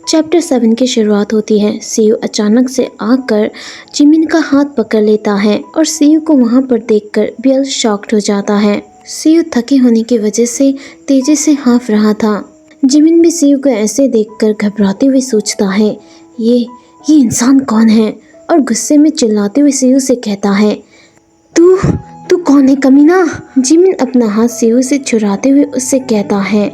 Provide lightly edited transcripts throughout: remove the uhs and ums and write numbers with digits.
Chapter 7 की शुरुआत होती है। सीयू अचानक से आकर जिमिन का हाथ पकड़ लेता है और सीयू को वहां पर देखकर बियल शॉक्ड हो जाता है। सीयू थके होने की वजह से तेजी से हाँफ रहा था। जिमिन भी सीयू को ऐसे देखकर घबराते हुए सोचता है, ये इंसान कौन है, और गुस्से में चिल्लाते हुए सीयू से कहता है, तू तू कौन है कमीना। जिमिन अपना हाथ सीयू से छुड़ाते हुए उससे कहता है,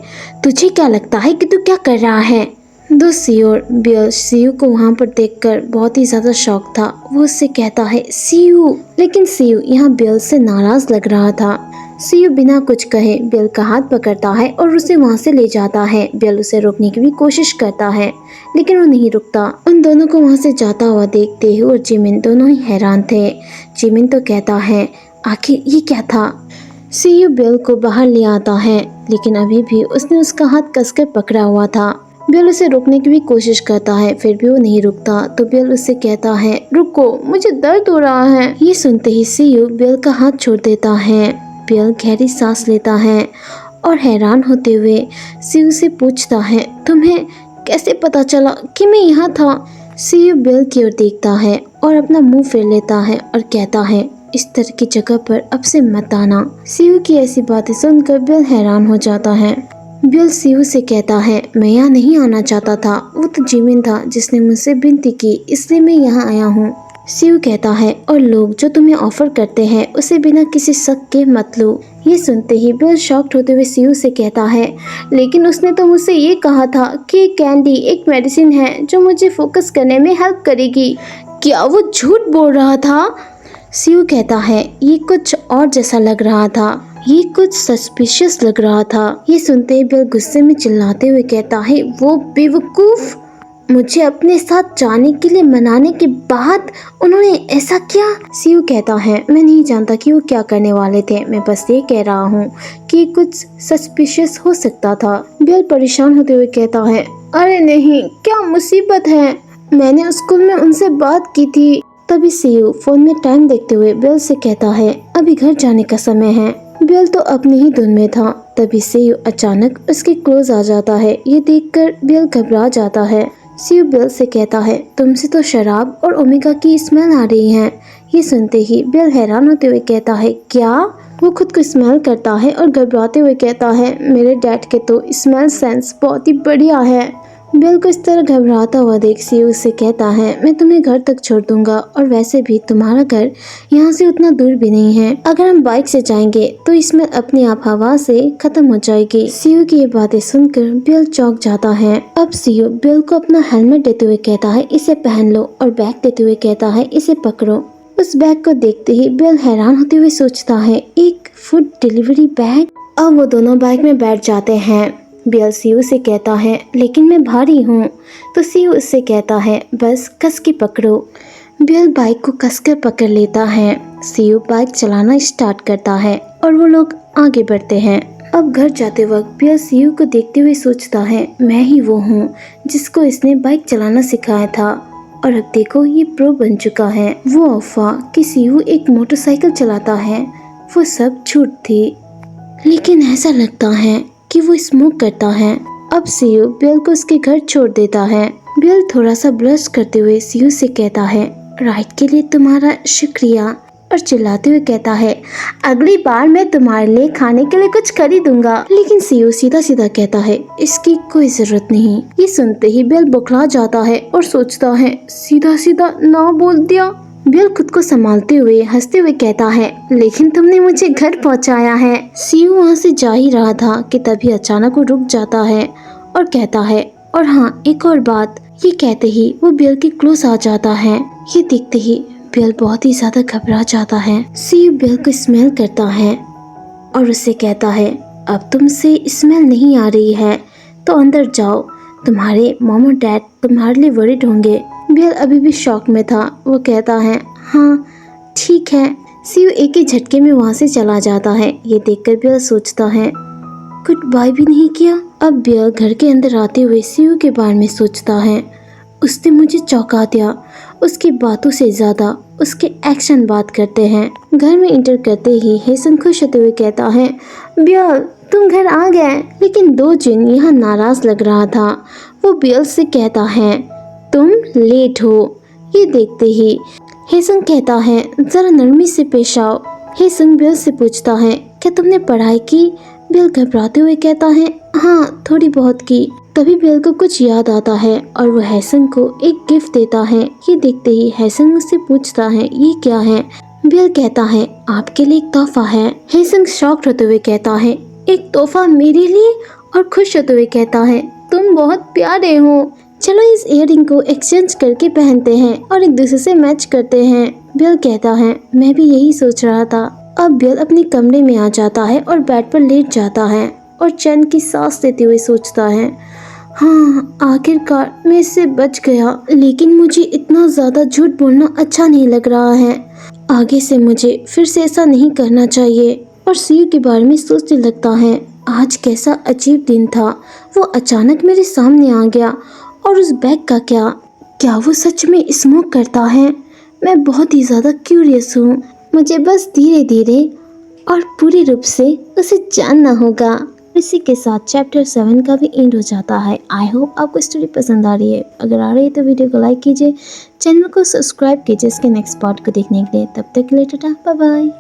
तुझे क्या लगता है कि तू क्या कर रहा है। दूसरी ओर बियल सीयू को वहां पर देखकर बहुत ही ज्यादा शॉक था। वो उससे कहता है, सीयू। लेकिन सीयू यहाँ बियल से नाराज लग रहा था। सीयू बिना कुछ कहे बियल का हाथ पकड़ता है और उसे वहां से ले जाता है। बियल उसे रोकने की भी कोशिश करता है लेकिन वो नहीं रुकता। उन दोनों को वहां से जाता हुआ देखते ही और जिमिन दोनों ही हैरान थे। जिमिन तो कहता है, आखिर ये क्या था। सीयू बियल को बाहर ले आता है लेकिन अभी भी उसने उसका हाथ कसकर पकड़ा हुआ था। बियल उसे रोकने की भी कोशिश करता है फिर भी वो नहीं रुकता। तो बियल उससे कहता है, रुको, मुझे दर्द हो रहा है। ये सुनते ही सीयू बियल का हाथ छोड़ देता है। बियल गहरी सांस लेता है और हैरान होते हुए सीयू से पूछता है, तुम्हें कैसे पता चला कि मैं यहाँ था। सीयू बियल की ओर देखता है और अपना मुंह फेर लेता है और कहता है, इस तरह की जगह पर अब से मत आना। सीयू की ऐसी बातें सुनकर बियल हैरान हो जाता है। बियल सीयू से कहता है, मैं यहाँ नहीं आना चाहता था, वो तो जिमिन था जिसने मुझसे विनती की, इसलिए मैं यहाँ आया हूँ। सीयू कहता है, और लोग जो तुम्हें ऑफर करते हैं उसे बिना किसी शक के मत लो। ये सुनते ही बियल शॉक्ड होते हुए सीयू से कहता है, लेकिन उसने तो मुझसे ये कहा था कि कैंडी एक मेडिसिन है जो मुझे फोकस करने में हेल्प करेगी। क्या वो झूठ बोल रहा था। सीयू कहता है, ये कुछ और जैसा लग रहा था, ये कुछ सस्पिशियस लग रहा था। ये सुनते ही बियल गुस्से में चिल्लाते हुए कहता है, वो बेवकूफ, मुझे अपने साथ जाने के लिए मनाने के बाद उन्होंने ऐसा किया। सीयू कहता है, मैं नहीं जानता कि वो क्या करने वाले थे, मैं बस ये कह रहा हूँ कि कुछ सस्पिशियस हो सकता था। बियल परेशान होते हुए कहता है, अरे नहीं, क्या मुसीबत है, मैंने स्कूल में उनसे बात की थी। तभी सीयू फोन में टाइम देखते हुए बियल से कहता है, अभी घर जाने का समय है। बियल तो अपनी ही धुन में था। तभी सीयू अचानक उसके क्लोज आ जाता है। ये देखकर बियल घबरा जाता है। सीयू बियल से कहता है, तुमसे तो शराब और ओमेगा की स्मेल आ रही है। ये सुनते ही बियल हैरान होते हुए कहता है, क्या। वो खुद को स्मेल करता है और घबराते हुए कहता है, मेरे डैड के तो स्मेल सेंस बहुत ही बढ़िया है। बियल को इस तरह घबराता हुआ देख सीयू उससे कहता है, मैं तुम्हें घर तक छोड़ दूंगा, और वैसे भी तुम्हारा घर यहाँ से उतना दूर भी नहीं है। अगर हम बाइक से जाएंगे तो इसमें अपने आप हवा से खत्म हो जाएगी। सीयू की ये बातें सुनकर बियल चौंक जाता है। अब सीयू बियल को अपना हेलमेट देते हुए कहता है, इसे पहन लो, और बैग देते हुए कहता है, इसे पकड़ो। उस बैग को देखते ही बियल हैरान होते हुए सोचता है, एक फूड डिलीवरी बैग। अब वो दोनों बाइक में बैठ जाते हैं। बियल सीयू से कहता है, लेकिन मैं भारी हूँ। तो सीयू उससे कहता है, बस कस के पकड़ो। बियल बाइक को कसकर पकड़ लेता है। सीयू बाइक चलाना स्टार्ट करता है और वो लोग आगे बढ़ते हैं। अब घर जाते वक्त बियल सीयू को देखते हुए सोचता है, मैं ही वो हूँ जिसको इसने बाइक चलाना सिखाया था, और अब देखो ये प्रो बन चुका है। वो अफवाह कि सीयू एक मोटरसाइकिल चलाता है, वो सब झूठ थी, लेकिन ऐसा लगता है कि वो स्मोक करता है। अब सीयू बियल को उसके घर छोड़ देता है। बियल थोड़ा सा ब्लश करते हुए सीयू से कहता है, राइड के लिए तुम्हारा शुक्रिया, और चिल्लाते हुए कहता है, अगली बार मैं तुम्हारे लिए खाने के लिए कुछ खरीदूंगा। लेकिन सीयू सीधा सीधा कहता है, इसकी कोई जरूरत नहीं। ये सुनते ही बियल बौखला जाता है और सोचता है, सीधा सीधा ना बोल दिया। बियल खुद को संभालते हुए हंसते हुए कहता है, लेकिन तुमने मुझे घर पहुंचाया है। सीयू वहां से जा ही रहा था कि तभी अचानक वो रुक जाता है और कहता है, और हाँ एक और बात। ये कहते ही वो बियल के क्लोज आ जाता है। ये देखते ही बियल बहुत ही ज्यादा घबरा जाता है। सीयू बियल को स्मेल करता है और उससे कहता है, अब तुमसे स्मेल नहीं आ रही है तो अंदर जाओ, तुम्हारे मॉम और डैड तुम्हारे लिए वरीड होंगे। बियल अभी भी शॉक में था। वो कहता है, हाँ ठीक है। सीयू एक ही झटके में वहाँ से चला जाता है। ये देखकर बियल सोचता है, गुड बाय भी नहीं किया। अब बियल घर के अंदर आते हुए सीयू के बारे में सोचता है, उसने मुझे चौंका दिया। उसकी बातों से ज्यादा उसके एक्शन बात करते हैं। घर में इंटर करते ही हेसन खुश होते हुए कहता है, बियल तुम घर आ गए। लेकिन दो जिन यहाँ नाराज लग रहा था। वो बियल से कहता है, तुम लेट हो। ये देखते ही हेसंग कहता है, जरा नरमी से पेश आओ। हेसंग बियल से पूछता है, क्या तुमने पढ़ाई की? बियल घबराते हुए कहता है, हाँ थोड़ी बहुत की। तभी बियल को कुछ याद आता है और वो हेसंग को एक गिफ्ट देता है। ये देखते ही हेसंग उससे पूछता है, ये क्या है? बियल कहता है, आपके लिए एक तोहफा है। हेसंग शॉक्ड होते हुए कहता है, एक तोहफा मेरे लिए? और खुश होते हुए कहता है, तुम बहुत प्यारे हो। चलो इस इयररिंग को एक्सचेंज करके पहनते हैं और एक दूसरे से मैच करते हैं। बियल कहता है, मैं भी यही सोच रहा था। अब बियल अपने कमरे में आ जाता है और बेड पर लेट जाता है और चैन की सांस लेते हुए सोचता है, हाँ आखिरकार मैं इससे बच गया। लेकिन मुझे इतना ज्यादा झूठ बोलना अच्छा नहीं लग रहा है। आगे से मुझे फिर से ऐसा नहीं करना चाहिए। और सीयू के बारे में सोचने लगता है, आज कैसा अजीब दिन था। वो अचानक मेरे सामने आ गया। और उस बैग का क्या वो सच में स्मोक करता है? मैं बहुत ही ज़्यादा क्यूरियस हूँ। मुझे बस धीरे धीरे और पूरी रूप से उसे जानना होगा। इसी के साथ चैप्टर 7 का भी एंड हो जाता है। आई होप आपको स्टोरी पसंद आ रही है। अगर आ रही है तो वीडियो को लाइक कीजिए, चैनल को सब्सक्राइब कीजिए इसके नेक्स्ट पार्ट को देखने के लिए। तब तक के लिए टाटा, बाय बाय।